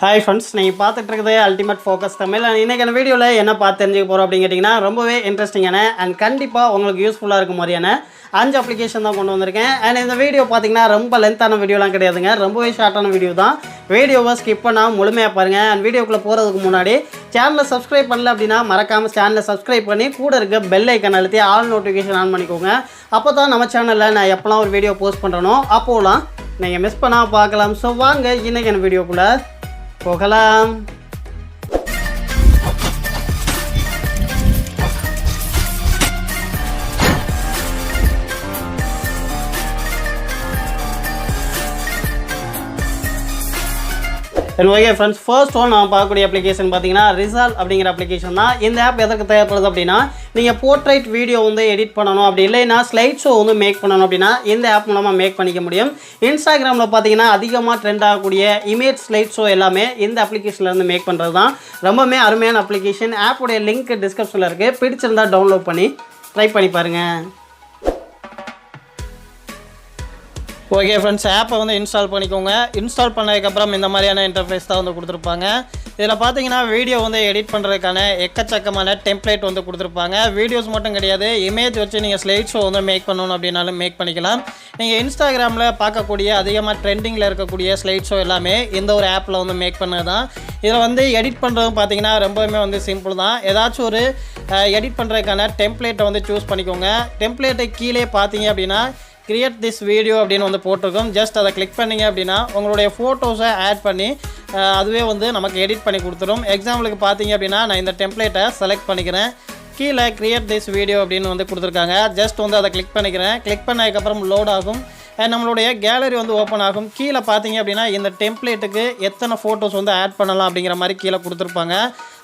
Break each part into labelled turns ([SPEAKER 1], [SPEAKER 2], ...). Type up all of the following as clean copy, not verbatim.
[SPEAKER 1] Hi friends, நீங்கள் பார்த்துட்டு இருக்குது அல்டிமேட் ஃபோக்கஸ் தமிழ். இன்றைக்கான வீடியோவில் என்ன பார்த்து தெரிஞ்சுக்க போகிறோம் அப்படின்னு கேட்டிங்கன்னா, ரொம்பவே இன்ட்ரெஸ்டிங்கான அண்ட் கண்டிப்பாக உங்களுக்கு யூஸ்ஃபுல்லாக இருக்கும் மாதிரியான 5 அப்ளிகேஷன் தான் கொண்டு வந்திருக்கேன். அண்ட் இந்த வீடியோ பார்த்திங்கன்னா ரொம்ப லென்த்தான வீடியோலாம் கிடையாதுங்க, ரொம்பவே ஷார்ட்டான வீடியோ தான். வீடியோவை ஸ்கிப் பண்ணால் முழுமையாக பாருங்கள். அண்ட் வீடியோக்குள்ளே போகிறதுக்கு முன்னாடி சேனலை சப்ஸ்கிரைப் பண்ணல அப்படின்னா மறக்காமல் சேனலை சப்ஸ்கிரைப் பண்ணி கூட இருக்க பெல் ஐக்கன் அழுத்தி ஆல் நோட்டிஃபிகேஷன் ஆன் பண்ணிக்கோங்க. அப்போ தான் நம்ம சேனலில் நான் எப்போலாம் ஒரு வீடியோ போஸ்ட் பண்ணுறனோ அப்போலாம் நீங்கள் மிஸ் பண்ணால் பார்க்கலாம். ஸோ வாங்க இன்றைக்கான வீடியோக்குள்ளே போகலாம். ஓகே ஃப்ரெண்ட்ஸ், ஃபர்ஸ்ட் ஒன் நான் பார்க்கக்கூடிய அப்ளிகேஷன் பார்த்தீங்கன்னா Rizzle அப்படிங்கிற அப்ளிகேஷன் தான். இந்த ஆப் எதற்கு தேவைப்படுது அப்படின்னா, நீங்கள் போர்ட்ரைட் வீடியோ வந்து எடிட் பண்ணணும், அப்படி இல்லைன்னா ஸ்லைட் ஷோ வந்து மேக் பண்ணணும் அப்படின்னா இந்த ஆப் மூலமாக மேக் பண்ணிக்க முடியும். இன்ஸ்டாகிராமில் பார்த்தீங்கன்னா அதிகமாக ட்ரெண்ட் ஆகக்கூடிய இமேஜ் ஸ்லைட் ஷோ எல்லாமே இந்த அப்ளிகேஷன்லேருந்து மேக் பண்ணுறது தான். ரொம்பவே அருமையான அப்ளிகேஷன். ஆப்புடைய லிங்க் டிஸ்கிரிப்ஷனில் இருக்குது, பிடிச்சிருந்தால் டவுன்லோட் பண்ணி ட்ரை பண்ணி பாருங்கள். ஓகே ஃப்ரெண்ட்ஸ், ஆப்பை வந்து இன்ஸ்டால் பண்ணிக்கோங்க. இன்ஸ்டால் பண்ணதுக்கப்புறம் இந்த மாதிரியான இன்டர்ஃபேஸ் தான் வந்து கொடுத்துருப்பாங்க. இதில் பார்த்தீங்கன்னா வீடியோ வந்து எடிட் பண்ணுறதுக்கான எக்கச்சக்கமான டெம்ப்ளேட் வந்து கொடுத்துருப்பாங்க. வீடியோஸ் மட்டும் கிடையாது, இமேஜ் வச்சு நீங்கள் ஸ்லைட் ஷோ வந்து மேக் பண்ணணும் அப்படின்னாலும் மேக் பண்ணிக்கலாம். நீங்கள் இன்ஸ்டாகிராமில் பார்க்கக்கூடிய அதிகமாக ட்ரெண்டிங்கில் இருக்கக்கூடிய ஸ்லைட் ஷோ எல்லாமே இந்த ஒரு ஆப்பில் வந்து மேக் பண்ணது தான். இதில் வந்து எடிட் பண்ணுறதும் பார்த்தீங்கன்னா ரொம்பவுமே வந்து சிம்பிள் தான். ஏதாச்சும் ஒரு எடிட் பண்ணுறதுக்கான டெம்ப்ளேட்டை வந்து சூஸ் பண்ணிக்கோங்க. டெம்ப்ளேட்டை கீழே பார்த்தீங்க அப்படின்னா கிரியேட் திஸ் வீடியோ அப்படின்னு வந்து போட்டிருக்கோம். ஜஸ்ட் அதை கிளிக் பண்ணிங்க அப்படின்னா உங்களுடைய ஃபோட்டோஸை ஆட் பண்ணி அதுவே வந்து நமக்கு எடிட் பண்ணி கொடுத்துரும். எக்ஸாம்பிளுக்கு பார்த்தீங்க அப்படின்னா நான் இந்த டெம்ப்ளேட்டை செலக்ட் பண்ணிக்கிறேன். கீழே கிரியேட் திஸ் வீடியோ அப்படின்னு வந்து கொடுத்துருக்காங்க. ஜஸ்ட் வந்து அதை கிளிக் பண்ணிக்கிறேன். கிளிக் பண்ணதுக்கப்புறம் லோட் ஆகும். நம்மளுடைய கேலரி வந்து ஓப்பன் ஆகும். கீழே பார்த்தீங்க அப்படின்னா இந்த டெம்ப்ளேட்டுக்கு எத்தனை ஃபோட்டோஸ் வந்து ஆட் பண்ணலாம் அப்படிங்கிற மாதிரி கீழே கொடுத்துருப்பாங்க.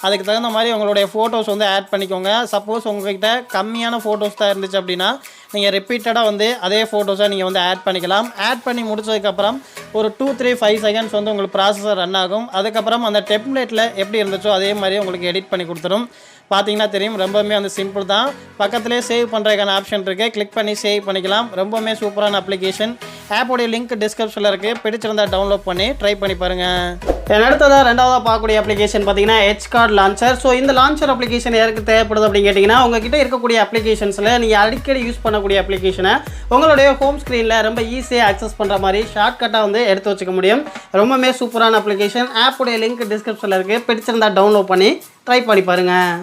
[SPEAKER 1] அதுக்கு தகுந்த மாதிரி உங்களுடைய ஃபோட்டோஸ் வந்து ஆட் பண்ணிக்கோங்க. சப்போஸ் உங்கள்கிட்ட கம்மியான ஃபோட்டோஸ் தான் இருந்துச்சு அப்படின்னா நீங்கள் ரிப்பீட்டடாக வந்து அதே ஃபோட்டோஸை நீங்கள் வந்து ஆட் பண்ணிக்கலாம். ஆட் பண்ணி முடிச்சதுக்கப்புறம் ஒரு 2-3-5 செகண்ட்ஸ் வந்து உங்களுக்கு ப்ராசஸர் ரன் ஆகும். அதுக்கப்புறம் அந்த டெம்ப்ளேட்டில் எப்படி இருந்துச்சோ அதே மாதிரி உங்களுக்கு எடிட் பண்ணி கொடுத்துரும். பார்த்தீங்கன்னா தெரியும், ரொம்பவுமே வந்து சிம்பிள் தான். பக்கத்துலேயே சேவ் பண்ணுறதுக்கான ஆப்ஷன் இருக்குது, கிளிக் பண்ணி சேவ் பண்ணிக்கலாம். ரொம்பவுமே சூப்பரான அப்ளிகேஷன். ஆப்போடைய லிங்க் டிஸ்கிரிப்ஷனில் இருக்குது, பிடிச்சிருந்தால் டவுன்லோட் பண்ணி ட்ரை பண்ணி பாருங்கள். அடுத்ததாக ரெண்டாவதாக பார்க்கக்கூடிய அப்ளிகேஷன் பார்த்தீங்கன்னா HCard லான்ச்சர். ஸோ இந்த லான்ச்சர் அப்ளிகேஷன் யாருக்கு தேவைப்படுது அப்படின்னு கேட்டிங்கன்னா, உங்ககிட்ட இருக்கக்கூடிய அப்ளிகேஷன்ஸில் நீங்கள் அடிக்கடி யூஸ் பண்ணக்கூடிய அப்ளிகேஷனை உங்களுடைய ஹோம் ஸ்க்ரீனில் ரொம்ப ஈஸியாக அக்சஸ் பண்ணுற மாதிரி ஷார்ட்கட்டாக வந்து எடுத்து வச்சுக்க முடியும். ரொம்பவே சூப்பரான அப்ளிகேஷன். ஆப்போடைய லிங்க் டிஸ்கிரிப்ஷனில் இருக்குது, பிடிச்சிருந்தால் டவுன்லோட் பண்ணி ட்ரை பண்ணி பாருங்கள்.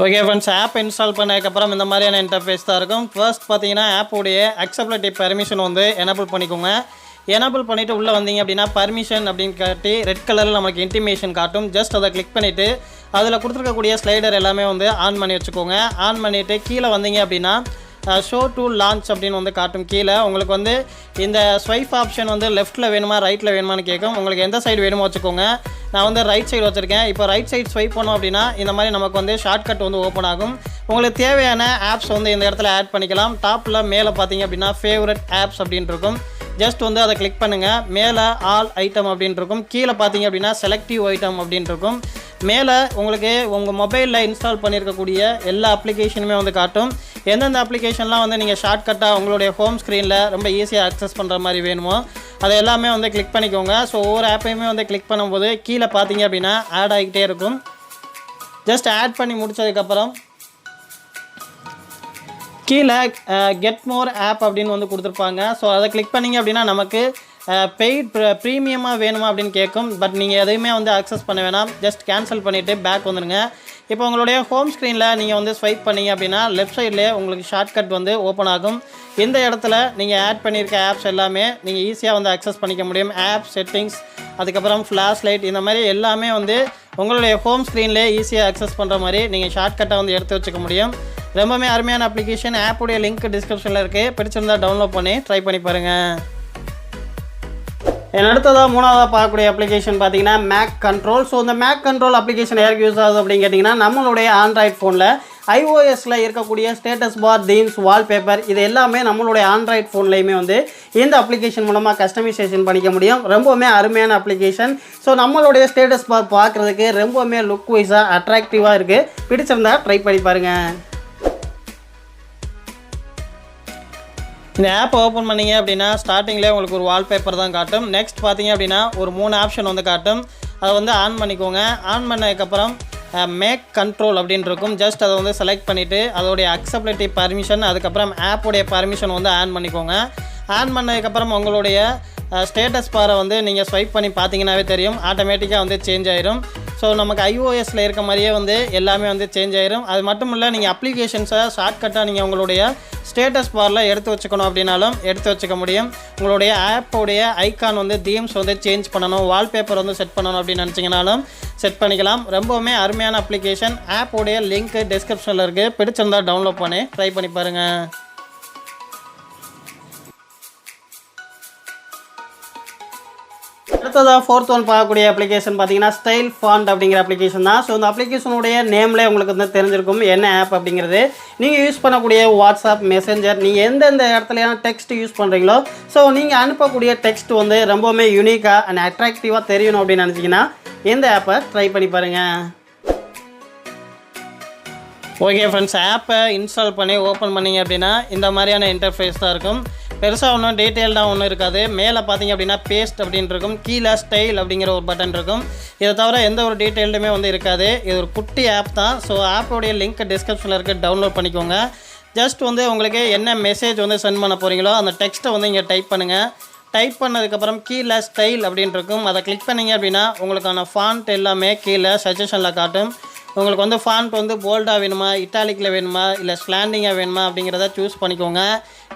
[SPEAKER 1] ஓகே ஃப்ரெண்ட்ஸ், ஆப் இன்ஸ்டால் பண்ணதுக்கப்புறம் இந்த மாதிரியான இன்டர்ஃபேஸ் தான் இருக்கும். ஃபர்ஸ்ட் பார்த்தீங்கன்னா ஆப்போடைய அக்செப்டபிலிட்டி பெர்மிஷன் வந்து எனேபிள் பண்ணிக்கோங்க. எனேபிள் பண்ணிவிட்டு உள்ளே வந்தீங்க அப்படின்னா பர்மிஷன் அப்படின்னு காட்டி ரெட் கலரில் நமக்கு இன்டிமேஷன் காட்டும். ஜஸ்ட் அதை கிளிக் பண்ணிவிட்டு அதில் கொடுத்துருக்கக்கூடிய ஸ்லைடர் எல்லாமே வந்து ஆன் பண்ணி வச்சுக்கோங்க. ஆன் பண்ணிவிட்டு கீழே வந்தீங்க அப்படின்னா ஷோ டு லான்ச் அப்படின்னு வந்து காட்டும். கீழே உங்களுக்கு வந்து இந்த ஸ்வைப் ஆப்ஷன் வந்து லெஃப்ட்டில் வேணுமா ரைட்டில் வேணுமான்னு கேட்கும். உங்களுக்கு எந்த சைடு வேணுமோ வச்சுக்கோங்க. நான் வந்து ரைட் சைடு வச்சுருக்கேன். இப்போ ரைட் சைடு ஸ்வைப் பண்ணோம் அப்படின்னா இந்த மாதிரி நமக்கு வந்து ஷார்ட்கட் வந்து ஓப்பன் ஆகும். உங்களுக்கு தேவையான ஆப்ஸ் வந்து இந்த இடத்துல ஆட் பண்ணிக்கலாம். டாப்பில் மேலே பார்த்தீங்க அப்படின்னா ஃபேவரட் ஆப்ஸ் அப்படின்ட்டு இருக்கும். ஜஸ்ட் வந்து அதை கிளிக் பண்ணுங்கள். மேலே ஆல் ஐட்டம் அப்படின்ட்டு இருக்கும். கீழே பார்த்தீங்க அப்படின்னா செலக்டிவ் ஐட்டம் அப்படின்ட்டு இருக்கும். மேலே உங்களுக்கு உங்கள் மொபைலில் இன்ஸ்டால் பண்ணியிருக்கக்கூடிய எல்லா அப்ளிகேஷனுமே வந்து காட்டும். எந்தெந்த அப்ளிகேஷன்லாம் வந்து நீங்கள் ஷார்ட்கட்டாக உங்களுடைய ஹோம் ஸ்க்ரீனில் ரொம்ப ஈஸியாக அக்சஸ் பண்ணுற மாதிரி வேணுமோ அதை எல்லாமே வந்து கிளிக் பண்ணிக்கோங்க. ஸோ ஒவ்வொரு ஆப்பையுமே வந்து கிளிக் பண்ணும்போது கீழே பார்த்தீங்க அப்படின்னா ஆட் ஆகிக்கிட்டே இருக்கும். ஜஸ்ட் ஆட் பண்ணி முடித்ததுக்கப்புறம் கீழே கெட் மோர் ஆப் அப்படின்னு வந்து கொடுத்துருப்பாங்க. ஸோ அதை கிளிக் பண்ணிங்க அப்படின்னா நமக்கு பெய்ட் ப்ரீமியமாக வேணுமா அப்படின்னு கேட்கும். பட் நீங்கள் எதையுமே வந்து அக்சஸ் பண்ண வேணாம். ஜஸ்ட் கேன்சல் பண்ணிவிட்டு பேக் வந்துடுங்க. இப்போ உங்களுடைய ஹோம் ஸ்க்ரீனில் நீங்கள் வந்து ஸ்வைப் பண்ணிங்க அப்படின்னா லெஃப்ட் சைட்லேயே உங்களுக்கு ஷார்ட்கட் வந்து ஓப்பன் ஆகும். இந்த இடத்துல நீங்கள் ஆட் பண்ணியிருக்க ஆப்ஸ் எல்லாமே நீங்கள் ஈஸியாக வந்து அக்சஸ் பண்ணிக்க முடியும். ஆப் செட்டிங்ஸ், அதுக்கப்புறம் ஃப்ளாஷ் லைட், இந்த மாதிரி எல்லாமே வந்து உங்களுடைய ஹோம் ஸ்க்ரீன்லேயே ஈஸியாக அக்சஸ் பண்ணுற மாதிரி நீங்கள் ஷார்ட்கட்டை வந்து எடுத்து வச்சுக்க முடியும். ரொம்பவே அருமையான அப்ளிகேஷன். ஆப்புடைய லிங்க் டிஸ்கிரிப்ஷனில் இருக்குது, பிடிச்சிருந்தால் டவுன்லோட் பண்ணி ட்ரை பண்ணி பாருங்கள். அடுத்ததாக மூணாவதாக பார்க்கக்கூடிய அப்ளிகேஷன் பார்த்தீங்கன்னா மேக் கண்ட்ரோல். ஸோ இந்த மேக் கண்ட்ரோல் அப்ளிகேஷன் யாருக்கு யூஸ் ஆகுது அப்படின்னு கேட்டிங்கன்னா, நம்மளுடைய ஆண்ட்ராய்ட் ஃபோனில் iOSல இருக்கக்கூடிய ஸ்டேட்டஸ் பார், தீம்ஸ், வால்பேப்பர் இது எல்லாமே நம்மளுடைய ஆண்ட்ராய்ட் ஃபோன்லேயுமே வந்து இந்த அப்ளிகேஷன் மூலமாக கஸ்டமைசேஷன் பண்ணிக்க முடியும். ரொம்பவுமே அருமையான அப்ளிகேஷன். ஸோ நம்மளுடைய ஸ்டேட்டஸ் பார் பார்க்குறதுக்கு ரொம்பவுமே லுக் வைஸாக அட்ராக்டிவாக இருக்குது. பிடிச்சிருந்தா ட்ரை பண்ணி பாருங்கள். இந்த ஆப் ஓப்பன் பண்ணிங்க அப்படின்னா ஸ்டார்டிங்லேயே உங்களுக்கு ஒரு வால்பேப்பர் தான் காட்டும். நெக்ஸ்ட் பார்த்தீங்க அப்படின்னா ஒரு 3 ஆப்ஷன் வந்து காட்டும். அதை வந்து ஆன் பண்ணிக்கோங்க. ஆன் பண்ணதுக்கப்புறம் மேக் கண்ட்ரோல் அப்படின்னு இருக்கும். ஜஸ்ட் அதை வந்து செலக்ட் பண்ணிவிட்டு அதோடைய அக்செப்டபிலிட்டி பர்மிஷன் அதுக்கப்புறம் ஆப்போடைய பர்மிஷன் வந்து ஆன் பண்ணிக்கோங்க. ஆன் பண்ணதுக்கப்புறம் உங்களுடைய ஸ்டேட்டஸ் பாரை வந்து நீங்கள் ஸ்வைப் பண்ணி பார்த்தீங்கன்னாவே தெரியும், ஆட்டோமேட்டிக்காக வந்து சேஞ்ச் ஆயிரும். ஸோ நமக்கு iOSல இருக்க மாதிரியே வந்து எல்லாமே வந்து சேஞ்ச் ஆயிரும். அது மட்டும் இல்லை, நீங்கள் அப்ளிகேஷன்ஸை ஷார்ட்கட்டாக நீங்கள் உங்களுடைய ஸ்டேட்டஸ் பாரில் எடுத்து வச்சுக்கணும் அப்படின்னாலும் எடுத்து வச்சுக்க முடியும். உங்களுடைய ஆப்போடைய ஐக்கான் வந்து தீம்ஸ் வந்து சேஞ்ச் பண்ணணும், வால்பேப்பர் வந்து செட் பண்ணணும் அப்படின்னு நினச்சிங்கனாலும் செட் பண்ணிக்கலாம். ரொம்பவுமே அருமையான அப்ளிகேஷன். ஆப்போடைய லிங்க் டிஸ்கிரிப்ஷனில் இருக்குது. பிடிச்சிருந்தா டவுன்லோட் பண்ணி ட்ரை பண்ணி பாருங்கள். அடுத்ததாக 4th ஒன் பார்க்கக்கூடிய அப்ளிகேஷன் பார்த்தீங்கன்னா ஸ்டைல் ஃபாண்ட் அப்படிங்கிற அப்ளிகேஷன் தான். ஸோ இந்த அப்ளிகேஷனுடைய நேம்லேயே உங்களுக்கு வந்து தெரிஞ்சிருக்கும் என்ன ஆப் அப்படிங்கிறது. நீங்கள் யூஸ் பண்ணக்கூடிய வாட்ஸ்அப் மெசேஞ்சர், நீங்கள் எந்தெந்த இடத்துலையான டெக்ஸ்ட் யூஸ் பண்ணுறீங்களோ, ஸோ நீங்கள் அனுப்பக்கூடிய டெக்ஸ்ட் வந்து ரொம்பவுமே யூனிக்காக அண்ட் அட்ராக்டிவாக தெரியணும் அப்படின்னு நினச்சிங்கன்னா இந்த ஆப்பை ட்ரை பண்ணி பாருங்கள். ஓகே ஃப்ரெண்ட்ஸ், ஆப்பை இன்ஸ்டால் பண்ணி ஓப்பன் பண்ணிங்க அப்படின்னா இந்த மாதிரியான இன்டர்ஃபேஸ் தான் இருக்கும். பெருசாக ஒன்றும் டீட்டெயில்டாக ஒன்றும் இருக்காது. மேலே பார்த்தீங்க அப்படின்னா பேஸ்ட் அப்படின்னு இருக்கும், கீழே ஸ்டைல் அப்படிங்கிற ஒரு பட்டன் இருக்கும். இதை தவிர எந்த ஒரு டீட்டெயில்டுமே வந்து இருக்காது. இது ஒரு குட்டி ஆப் தான். ஸோ ஆப்போடைய லிங்க் டிஸ்கிரிப்ஷனில் இருக்குது, டவுன்லோட் பண்ணிக்கோங்க. ஜஸ்ட் வந்து உங்களுக்கு என்ன மெசேஜ் வந்து சென்ட் பண்ண போகிறீங்களோ அந்த டெக்ஸ்ட்டை வந்து இங்கே டைப் பண்ணுங்கள். டைப் பண்ணதுக்கப்புறம் கீழே ஸ்டைல் அப்படின்னு இருக்கும், அதை கிளிக் பண்ணிங்க அப்படின்னா உங்களுக்கான ஃபாண்ட் எல்லாமே கீழே சஜஷனில் காட்டும். உங்களுக்கு வந்து ஃபாண்ட் வந்து போல்டாக வேணுமா, இட்டாலிக்கில் வேணுமா, இல்லை ஸ்லாண்டிங்காக வேணுமா அப்படிங்கிறத சூஸ் பண்ணிக்கோங்க.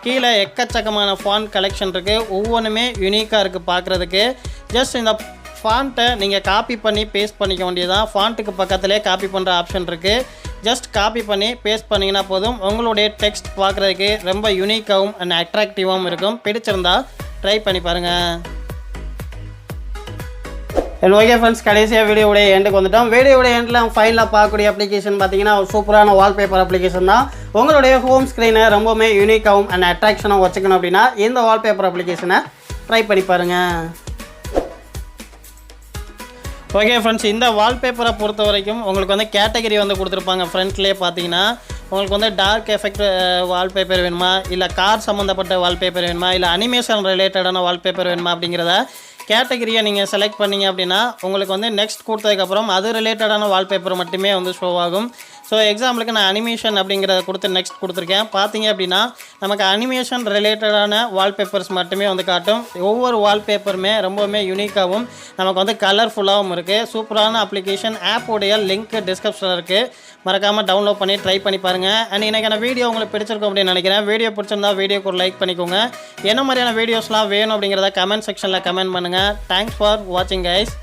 [SPEAKER 1] கீழே எக்கச்சக்கமான ஃபாண்ட் கலெக்ஷன் இருக்குது. ஒவ்வொன்றுமே யூனிக்காக இருக்குது பார்க்குறதுக்கு. ஜஸ்ட் இந்த ஃபாண்ட்டை நீங்கள் காப்பி பண்ணி பேஸ்ட் பண்ணிக்க வேண்டியதான். ஃபாண்ட்டுக்கு பக்கத்துலேயே காப்பி பண்ணுற ஆப்ஷன் இருக்குது. ஜஸ்ட் காப்பி பண்ணி பேஸ்ட் பண்ணிங்கன்னா போதும். உங்களுடைய டெக்ஸ்ட் பார்க்குறதுக்கு ரொம்ப யூனிக்காகவும் அண்ட் அட்ராக்டிவாகவும் இருக்கும். பிடிச்சிருந்தா ட்ரை பண்ணி பாருங்கள். ஓகே ஃப்ரெண்ட்ஸ், கடைசியாக வீடியோடைய எண்டுக்கு வந்துட்டோம். வீடியோடைய எண்டில் ஃபைனலாக பார்க்கக்கூடிய அப்ளிகேஷன் பார்த்தீங்கன்னா ஒரு சூப்பரான வால்பேப்பர் அப்ளிகேஷன் தான். உங்களுடைய ஹோம் ஸ்க்ரீனை ரொம்பவுமே யூனிக்காகவும் அண்ட் அட்ராக்ஷனாக வச்சுக்கணும் அப்படின்னா இந்த வால்பேப்பர் அப்ளிகேஷனை ட்ரை பண்ணி பாருங்கள். ஓகே ஃப்ரெண்ட்ஸ், இந்த வால்பேப்பரை பொறுத்த வரைக்கும் உங்களுக்கு வந்து கேட்டகரி வந்து கொடுத்துருப்பாங்க. ஃப்ரண்ட்லேயே பார்த்தீங்கன்னா உங்களுக்கு வந்து டார்க் எஃபெக்ட் வால்பேப்பர் வேணுமா, இல்லை கார் சம்மந்தப்பட்ட வால்பேப்பர் வேணுமா, இல்லை அனிமேஷன் ரிலேட்டடான வால்பேப்பர் வேணுமா அப்படிங்கிறத கேட்டகரியை நீங்கள் செலக்ட் பண்ணிங்க அப்படின்னா உங்களுக்கு வந்து நெக்ஸ்ட் கொடுத்ததுக்கப்புறம் அது ரிலேட்டடான வால்பேப்பர் மட்டுமே வந்து ஷோ ஆகும். ஸோ எக்ஸாம்பிளுக்கு நான் அனிமேஷன் அப்படிங்கிறத கொடுத்து நெக்ஸ்ட் கொடுத்துருக்கேன். பார்த்தீங்க அப்படின்னா நமக்கு அனிமேஷன் ரிலேட்டடான வால்பேப்பர்ஸ் மட்டுமே வந்து காட்டும். ஒவ்வொரு வால்பேப்பருமே ரொம்பவுமே யூனிக்காகவும் நமக்கு வந்து கலர்ஃபுல்லாகவும் இருக்குது. சூப்பரான அப்ளிகேஷன். ஆப்போடைய லிங்க் டிஸ்கிரிப்ஷனில் இருக்குது, மறக்காமல் டவுன்லோட் பண்ணி ட்ரை பண்ணி பாருங்கள். அண்ட் இன்றைக்கான வீடியோ உங்களுக்கு பிடிச்சிருக்கும் அப்படின்னு நினைக்கிறேன். வீடியோ பிடிச்சிருந்தா வீடியோக்கு ஒரு லைக் பண்ணிக்கோங்க. என்ன மாதிரியான வீடியோஸ்லாம் வேணும் அப்படிங்கிறத கமெண்ட் செக்ஷனில் கமெண்ட் பண்ணுங்கள். தேங்க்ஸ் ஃபார் வாட்சிங் கைஸ்.